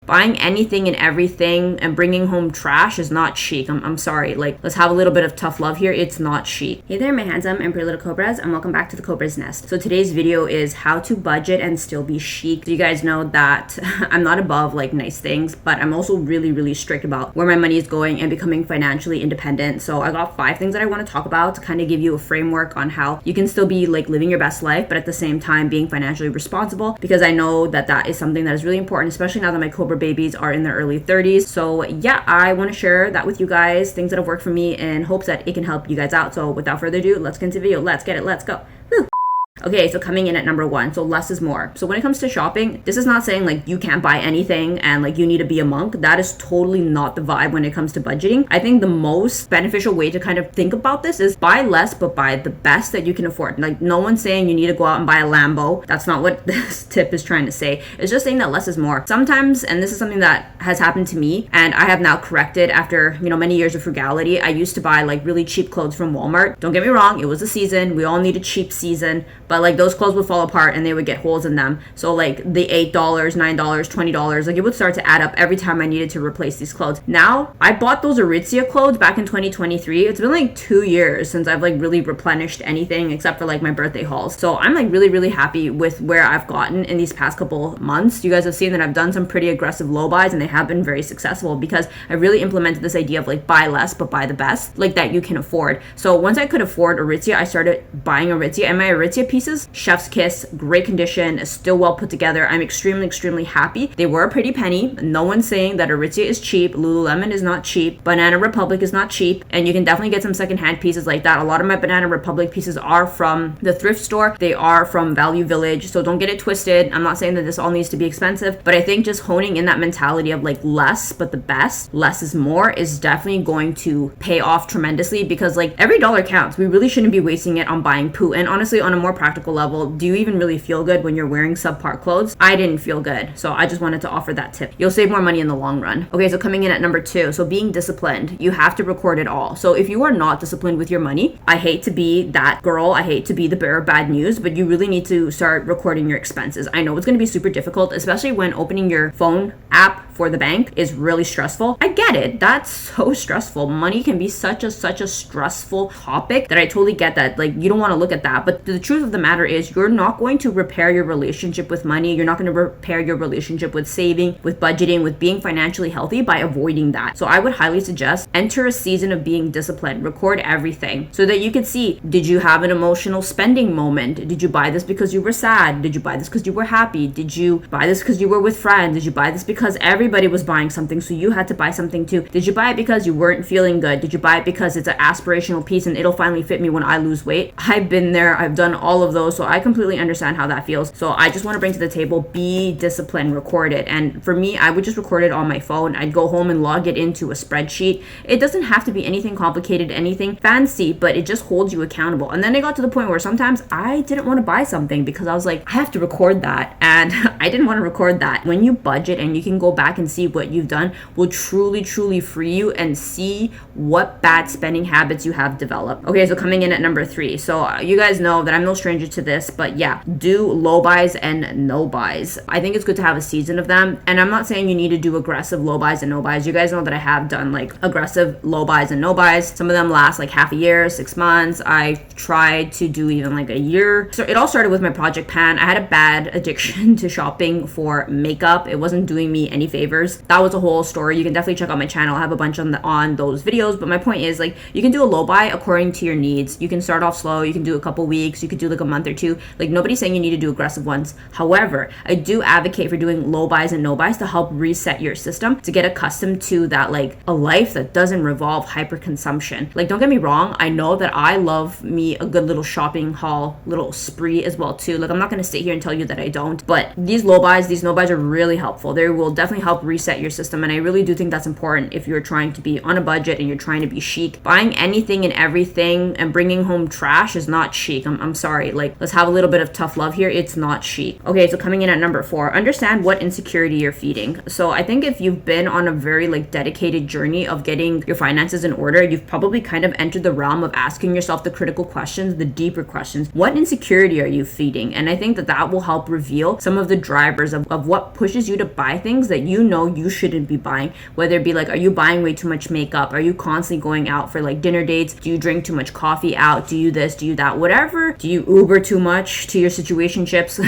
Buying anything and everything and bringing home trash is not chic. I'm sorry. Like, let's have a little bit of tough love here. It's not chic. Hey there, my handsome and pretty little Cobras, and welcome back to the Cobra's Nest. So today's video is how to budget and still be chic. So you guys know that I'm not above like nice things, but I'm also really strict about where my money is going and becoming financially independent. So I got 5 things that I want to talk about to kind of give you a framework on how you can still be like living your best life, but at the same time being financially responsible, because I know that is something that is really important, especially now that my Cobra babies are in their early 30s. So yeah, I want to share that with you guys, things that have worked for me in hopes that it can help you guys out. So without further ado, let's get into the video. Let's get it. Let's go. Woo. Okay, so coming in at number 1, so less is more. So when it comes to shopping, this is not saying like you can't buy anything and like you need to be a monk. That is totally not the vibe when it comes to budgeting. I think the most beneficial way to kind of think about this is buy less, but buy the best that you can afford. Like, no one's saying you need to go out and buy a Lambo. That's not what this tip is trying to say. It's just saying that less is more. Sometimes, and this is something that has happened to me and I have now corrected after, many years of frugality. I used to buy like really cheap clothes from Walmart. Don't get me wrong, it was a season. We all need a cheap season. But like those clothes would fall apart and they would get holes in them. So like the $8, $9, $20, like it would start to add up every time I needed to replace these clothes. Now, I bought those Aritzia clothes back in 2023. It's been like 2 years since I've like really replenished anything except for like my birthday hauls. So I'm like really happy with where I've gotten in these past couple months. You guys have seen that I've done some pretty aggressive low buys and they have been very successful because I really implemented this idea of like buy less but buy the best, like that you can afford. So once I could afford Aritzia, I started buying Aritzia, and my Aritzia pieces, chef's kiss, great condition, still well put together. I'm extremely happy. They were a pretty penny. No one's saying that Aritzia is cheap. Lululemon is not cheap. Banana Republic is not cheap, and you can definitely get some secondhand pieces like that. A lot of my Banana Republic pieces are from the thrift store. They are from Value Village, so don't get it twisted. I'm not saying that this all needs to be expensive, but I think just honing in that mentality of like less but the best, less is more, is definitely going to pay off tremendously, because like every dollar counts. We really shouldn't be wasting it on buying poo. And honestly, on a more practical level, do you even really feel good when you're wearing subpar clothes? I didn't feel good, so I just wanted to offer that tip. You'll save more money in the long run. Okay, so coming in at number 2, so being disciplined. You have to record it all. So if you are not disciplined with your money, I hate to be that girl, I hate to be the bearer of bad news, but you really need to start recording your expenses. I know it's going to be super difficult, especially when opening your phone app for the bank is really stressful. I get it. That's so stressful. Money can be such a stressful topic that I totally get that. Like, you don't want to look at that. But the truth of the matter is, you're not going to repair your relationship with money. You're not going to repair your relationship with saving, with budgeting, with being financially healthy by avoiding that. So I would highly suggest enter a season of being disciplined. Record everything so that you can see, did you have an emotional spending moment? Did you buy this because you were sad? Did you buy this because you were happy? Did you buy this because you were with friends? Did you buy this because everybody was buying something, so you had to buy something too? Did you buy it because you weren't feeling good? Did you buy it because it's an aspirational piece and it'll finally fit me when I lose weight? I've been there. I've done all of those, so I completely understand how that feels. So I just want to bring to the table, be disciplined, record it. And for me, I would just record it on my phone. I'd go home and log it into a spreadsheet. It doesn't have to be anything complicated, anything fancy, but it just holds you accountable. And then I got to the point where sometimes I didn't want to buy something because I was like, I have to record that, and I didn't want to record that. When you budget and you can go back and see what you've done, will truly free you and see what bad spending habits you have developed. Okay, so coming in at number 3. So you guys know that I'm no stranger to this, but yeah, do low buys and no buys. I think it's good to have a season of them, and I'm not saying you need to do aggressive low buys and no buys. You guys know that I have done like aggressive low buys and no buys. Some of them last like half a year, 6 months. I tried to do even like a year. So it all started with my project pan. I had a bad addiction to shopping for makeup. It wasn't doing me any favors. That was a whole story. You can definitely check out my channel. I have a bunch on those videos, but my point is, like, you can do a low buy according to your needs. You can start off slow. You can do a couple weeks. You could do like a month or two. Like, nobody's saying you need to do aggressive ones. However, I do advocate for doing low buys and no buys to help reset your system, to get accustomed to that, like a life that doesn't revolve hyper consumption. Like, don't get me wrong, I know that I love me a good little shopping haul, little spree as well too. Like, I'm not going to sit here and tell you that I don't, but these low buys, these no buys are really helpful. They will definitely help reset your system, and I really do think that's important if you're trying to be on a budget and you're trying to be chic. Buying anything and everything and bringing home trash is not chic. I'm sorry. Like, let's have a little bit of tough love here. It's not chic. Okay, so coming in at number 4, understand what insecurity you're feeding. So I think if you've been on a very like dedicated journey of getting your finances in order, you've probably kind of entered the realm of asking yourself the critical questions, the deeper questions. What insecurity are you feeding? And I think that will help reveal some of the drivers of what pushes you to buy things that you know you shouldn't be buying. Whether it be like, are you buying way too much makeup? Are you constantly going out for like dinner dates? Do you drink too much coffee out? Do you this? Do you that? Whatever. Do you Uber too much to your situationships?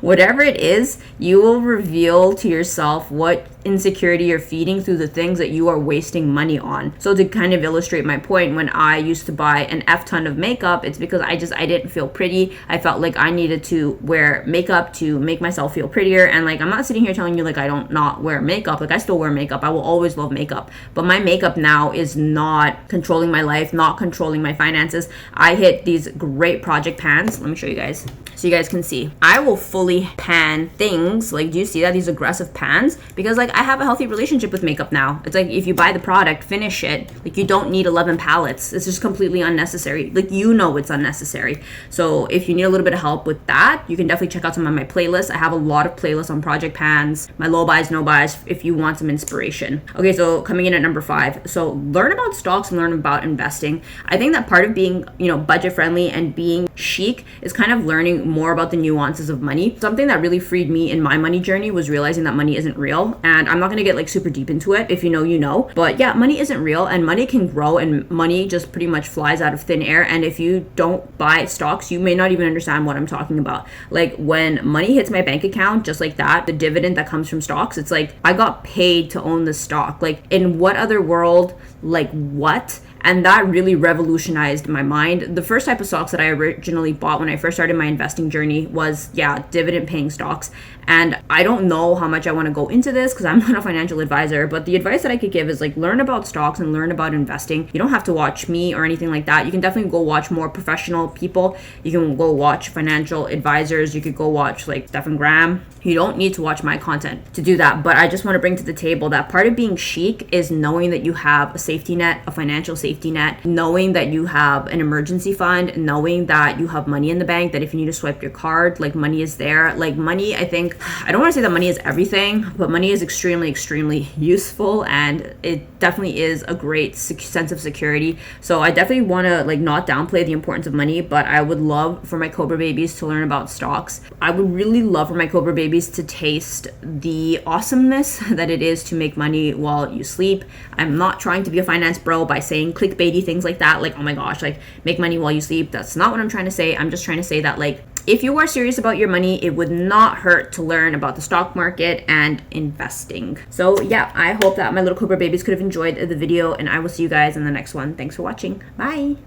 Whatever it is, you will reveal to yourself what insecurity you're feeding through the things that you are wasting money on. So to kind of illustrate my point, when I used to buy an F ton of makeup, it's because I didn't feel pretty. I felt like I needed to wear makeup to make myself feel prettier. And like, I'm not sitting here telling you like I don't not wear makeup. Like, I still wear makeup. I will always love makeup. But my makeup now is not controlling my life, not controlling my finances. I hit these great project pans. Let me show you guys so you guys can see. I will fully pan things. Like, do you see that? These aggressive pans? Because like, I have a healthy relationship with makeup now. It's like, if you buy the product, finish it. Like, you don't need 11 palettes. It's just completely unnecessary. Like, you know it's unnecessary. So if you need a little bit of help with that, you can definitely check out some of my playlists. I have a lot of playlists on project pans, my low buys, no buys, if you want some inspiration. Okay, so coming in at number 5. So learn about stocks and learn about investing. I think that part of being, budget friendly and being chic is kind of learning more about the nuances of money. Something that really freed me in my money journey was realizing that money isn't real. And I'm not going to get like super deep into it. If you know, you know. But yeah, money isn't real, and money can grow, and money just pretty much flies out of thin air. And if you don't buy stocks, you may not even understand what I'm talking about. Like, when money hits my bank account, just like that, the dividend that comes from stocks, it's like I got paid to own the stock. Like, in what other world? Like, what? And that really revolutionized my mind. The first type of stocks that I originally bought when I first started my investing journey was, dividend paying stocks. And I don't know how much I want to go into this because I'm not a financial advisor, but the advice that I could give is like, learn about stocks and learn about investing. You don't have to watch me or anything like that. You can definitely go watch more professional people. You can go watch financial advisors. You could go watch like Stephen Graham. You don't need to watch my content to do that. But I just want to bring to the table that part of being chic is knowing that you have a safety net, a financial safety net, knowing that you have an emergency fund, knowing that you have money in the bank, that if you need to swipe your card, like, money is there. Like, money, I don't want to say that money is everything, but money is extremely, extremely useful, and it definitely is a great sense of security. So I definitely want to like not downplay the importance of money, but I would love for my Cobra babies to learn about stocks. I would really love for my Cobra babies to taste the awesomeness that it is to make money while you sleep. I'm not trying to be a finance bro by saying clickbaity things like that, like, oh my gosh, like, make money while you sleep. That's not what I'm trying to say. I'm just trying to say that, like, if you are serious about your money, it would not hurt to learn about the stock market and investing. So yeah, I hope that my little Cobra babies could have enjoyed the video, and I will see you guys in the next one. Thanks for watching. Bye.